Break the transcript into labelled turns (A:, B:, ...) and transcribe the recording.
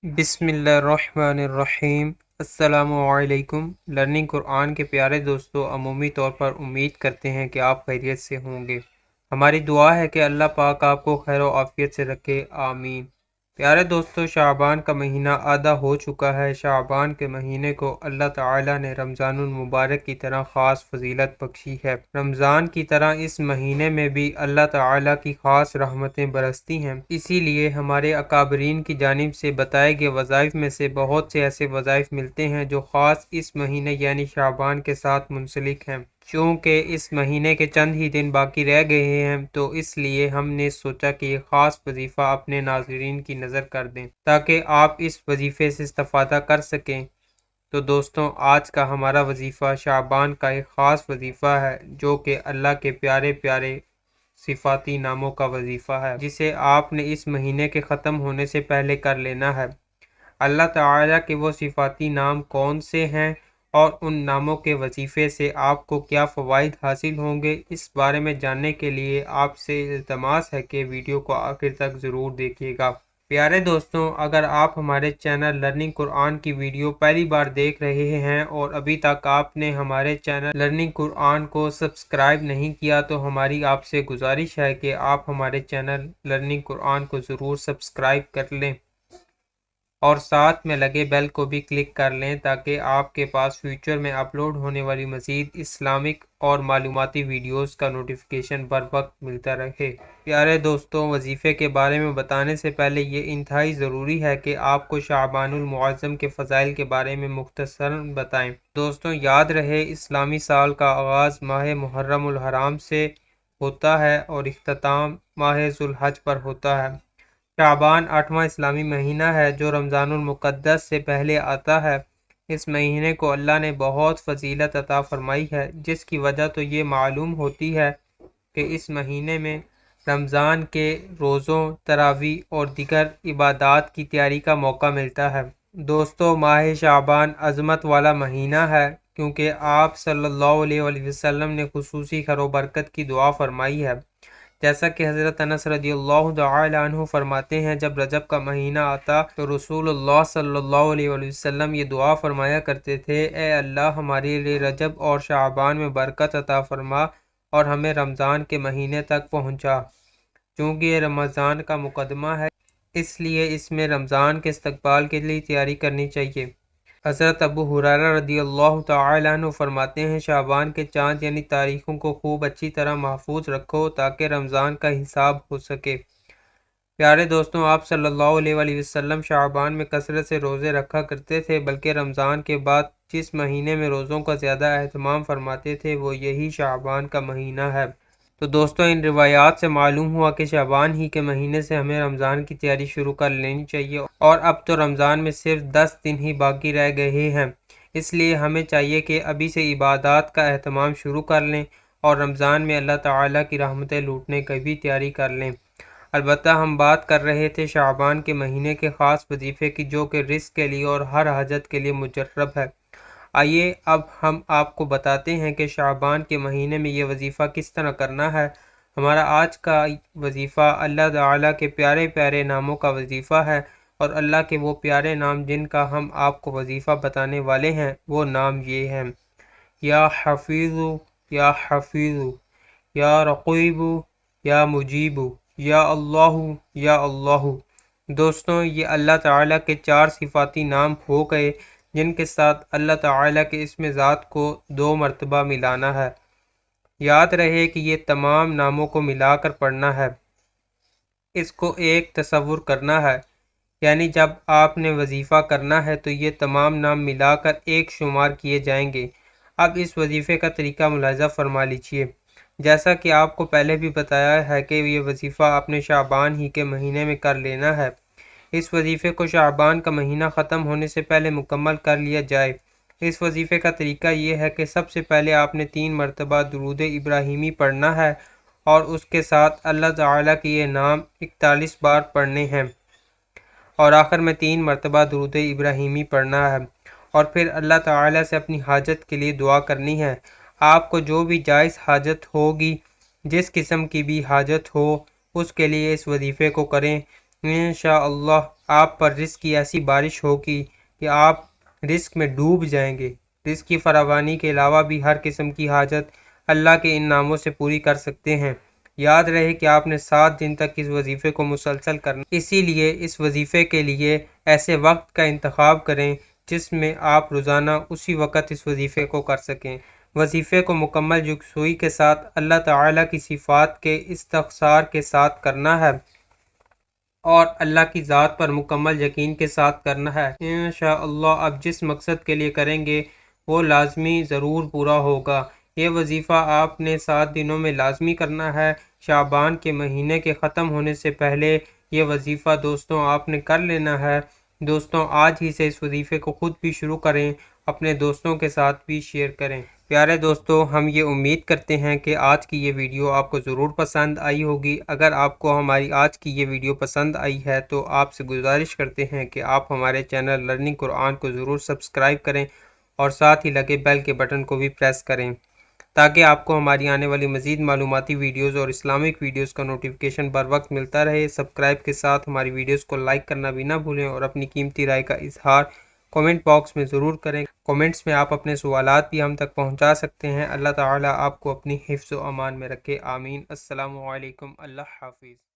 A: بسم اللہ الرحمن الرحیم۔ السلام علیکم۔ لرننگ قرآن کے پیارے دوستو، عمومی طور پر امید کرتے ہیں کہ آپ خیریت سے ہوں گے۔ ہماری دعا ہے کہ اللہ پاک آپ کو خیر و عافیت سے رکھے، آمین۔ پیارے دوستو، شعبان کا مہینہ آدھا ہو چکا ہے۔ شعبان کے مہینے کو اللہ تعالیٰ نے رمضان المبارک کی طرح خاص فضیلت بخشی ہے۔ رمضان کی طرح اس مہینے میں بھی اللہ تعالیٰ کی خاص رحمتیں برستی ہیں۔ اسی لیے ہمارے اکابرین کی جانب سے بتائے گئے وظائف میں سے بہت سے ایسے وظائف ملتے ہیں جو خاص اس مہینے یعنی شعبان کے ساتھ منسلک ہیں۔ چونکہ اس مہینے کے چند ہی دن باقی رہ گئے ہیں تو اس لیے ہم نے سوچا کہ یہ خاص وظیفہ اپنے ناظرین کی نظر کر دیں تاکہ آپ اس وظیفے سے استفادہ کر سکیں۔ تو دوستوں، آج کا ہمارا وظیفہ شعبان کا ایک خاص وظیفہ ہے جو کہ اللہ کے پیارے پیارے صفاتی ناموں کا وظیفہ ہے، جسے آپ نے اس مہینے کے ختم ہونے سے پہلے کر لینا ہے۔ اللہ تعالیٰ کے وہ صفاتی نام کون سے ہیں اور ان ناموں کے وظیفے سے آپ کو کیا فوائد حاصل ہوں گے، اس بارے میں جاننے کے لیے آپ سے التماس ہے کہ ویڈیو کو آخر تک ضرور دیکھیے گا۔ پیارے دوستوں، اگر آپ ہمارے چینل لرننگ قرآن کی ویڈیو پہلی بار دیکھ رہے ہیں اور ابھی تک آپ نے ہمارے چینل لرننگ قرآن کو سبسکرائب نہیں کیا تو ہماری آپ سے گزارش ہے کہ آپ ہمارے چینل لرننگ قرآن کو ضرور سبسکرائب کر لیں اور ساتھ میں لگے بیل کو بھی کلک کر لیں تاکہ آپ کے پاس فیوچر میں اپلوڈ ہونے والی مزید اسلامک اور معلوماتی ویڈیوز کا نوٹیفیکیشن بر وقت ملتا رہے۔ پیارے دوستوں، وظیفے کے بارے میں بتانے سے پہلے یہ انتہائی ضروری ہے کہ آپ کو شعبان المعظم کے فضائل کے بارے میں مختصراً بتائیں۔ دوستوں، یاد رہے اسلامی سال کا آغاز ماہ محرم الحرام سے ہوتا ہے اور اختتام ماہ ذوالحج پر ہوتا ہے۔ شعبان 8واں اسلامی مہینہ ہے جو رمضان المقدس سے پہلے آتا ہے۔ اس مہینے کو اللہ نے بہت فضیلت عطا فرمائی ہے، جس کی وجہ تو یہ معلوم ہوتی ہے کہ اس مہینے میں رمضان کے روزوں، تراویح اور دیگر عبادات کی تیاری کا موقع ملتا ہے۔ دوستو، ماہ شعبان عظمت والا مہینہ ہے کیونکہ آپ صلی اللہ علیہ وسلم نے خصوصی خیر و برکت کی دعا فرمائی ہے۔ جیسا کہ حضرت انس رضی اللہ تعالی عنہ فرماتے ہیں، جب رجب کا مہینہ آتا تو رسول اللہ صلی اللہ علیہ وسلم یہ دعا فرمایا کرتے تھے: اے اللہ، ہمارے لیے رجب اور شعبان میں برکت عطا فرما اور ہمیں رمضان کے مہینے تک پہنچا۔ چونکہ یہ رمضان کا مقدمہ ہے، اس لیے اس میں رمضان کے استقبال کے لیے تیاری کرنی چاہیے۔ حضرت ابو ہریرہ رضی اللہ تعالی عنہ فرماتے ہیں: شعبان کے چاند یعنی تاریخوں کو خوب اچھی طرح محفوظ رکھو تاکہ رمضان کا حساب ہو سکے۔ پیارے دوستوں، آپ صلی اللہ علیہ وسلم شعبان میں کثرت سے روزے رکھا کرتے تھے، بلکہ رمضان کے بعد جس مہینے میں روزوں کا زیادہ اہتمام فرماتے تھے وہ یہی شعبان کا مہینہ ہے۔ تو دوستوں، ان روایات سے معلوم ہوا کہ شعبان ہی کے مہینے سے ہمیں رمضان کی تیاری شروع کر لینی چاہیے، اور اب تو رمضان میں صرف 10 دن ہی باقی رہ گئے ہیں۔ اس لیے ہمیں چاہیے کہ ابھی سے عبادات کا اہتمام شروع کر لیں اور رمضان میں اللہ تعالیٰ کی رحمتیں لوٹنے کی بھی تیاری کر لیں۔ البتہ ہم بات کر رہے تھے شعبان کے مہینے کے خاص وظیفے کی، جو کہ رزق کے لیے اور ہر حاجت کے لیے مجرب ہے۔ آئیے اب ہم آپ کو بتاتے ہیں کہ شعبان کے مہینے میں یہ وظیفہ کس طرح کرنا ہے۔ ہمارا آج کا وظیفہ اللہ تعالیٰ کے پیارے پیارے ناموں کا وظیفہ ہے، اور اللہ کے وہ پیارے نام جن کا ہم آپ کو وظیفہ بتانے والے ہیں وہ نام یہ ہیں: یا حفیظ، یا حفیظ، یا رقیب، یا مجیب، یا اللہ، یا اللہ۔ دوستوں، یہ اللہ تعالیٰ کے 4 صفاتی نام ہو گئے جن کے ساتھ اللہ تعالیٰ کے اسم ذات کو 2 مرتبہ ملانا ہے۔ یاد رہے کہ یہ تمام ناموں کو ملا کر پڑھنا ہے، اس کو ایک تصور کرنا ہے، یعنی جب آپ نے وظیفہ کرنا ہے تو یہ تمام نام ملا کر ایک شمار کیے جائیں گے۔ اب اس وظیفے کا طریقہ ملاحظہ فرما لیجئے۔ جیسا کہ آپ کو پہلے بھی بتایا ہے کہ یہ وظیفہ اپنے شعبان ہی کے مہینے میں کر لینا ہے۔ اس وظیفے کو شعبان کا مہینہ ختم ہونے سے پہلے مکمل کر لیا جائے۔ اس وظیفے کا طریقہ یہ ہے کہ سب سے پہلے آپ نے 3 مرتبہ درود ابراہیمی پڑھنا ہے اور اس کے ساتھ اللہ تعالیٰ کے یہ نام 41 بار پڑھنے ہیں، اور آخر میں 3 مرتبہ درود ابراہیمی پڑھنا ہے، اور پھر اللہ تعالیٰ سے اپنی حاجت کے لیے دعا کرنی ہے۔ آپ کو جو بھی جائز حاجت ہوگی، جس قسم کی بھی حاجت ہو، اس کے لیے اس وظیفے کو کریں۔ انشاءاللہ آپ پر رزق کی ایسی بارش ہوگی کہ آپ رزق میں ڈوب جائیں گے۔ رزق کی فراوانی کے علاوہ بھی ہر قسم کی حاجت اللہ کے ان ناموں سے پوری کر سکتے ہیں۔ یاد رہے کہ آپ نے 7 دن تک اس وظیفے کو مسلسل کرنا، اسی لیے اس وظیفے کے لیے ایسے وقت کا انتخاب کریں جس میں آپ روزانہ اسی وقت اس وظیفے کو کر سکیں۔ وظیفے کو مکمل یکسوئی کے ساتھ اللہ تعالیٰ کی صفات کے استحصار کے ساتھ کرنا ہے اور اللہ کی ذات پر مکمل یقین کے ساتھ کرنا ہے۔ انشاءاللہ آپ جس مقصد کے لیے کریں گے وہ لازمی ضرور پورا ہوگا۔ یہ وظیفہ آپ نے 7 دنوں میں لازمی کرنا ہے۔ شعبان کے مہینے کے ختم ہونے سے پہلے یہ وظیفہ دوستوں آپ نے کر لینا ہے۔ دوستوں آج ہی سے اس وظیفے کو خود بھی شروع کریں، اپنے دوستوں کے ساتھ بھی شیئر کریں۔ پیارے دوستو، ہم یہ امید کرتے ہیں کہ آج کی یہ ویڈیو آپ کو ضرور پسند آئی ہوگی۔ اگر آپ کو ہماری آج کی یہ ویڈیو پسند آئی ہے تو آپ سے گزارش کرتے ہیں کہ آپ ہمارے چینل لرننگ قرآن کو ضرور سبسکرائب کریں اور ساتھ ہی لگے بیل کے بٹن کو بھی پریس کریں تاکہ آپ کو ہماری آنے والی مزید معلوماتی ویڈیوز اور اسلامک ویڈیوز کا نوٹیفیکیشن بر وقت ملتا رہے۔ سبسکرائب کے ساتھ ہماری ویڈیوز کو لائک کرنا بھی نہ بھولیں اور اپنی قیمتی رائے کا اظہار کومنٹ باکس میں ضرور کریں۔ کومنٹس میں آپ اپنے سوالات بھی ہم تک پہنچا سکتے ہیں۔ اللہ تعالیٰ آپ کو اپنی حفظ و امان میں رکھے، آمین۔ السلام علیکم، اللہ حافظ۔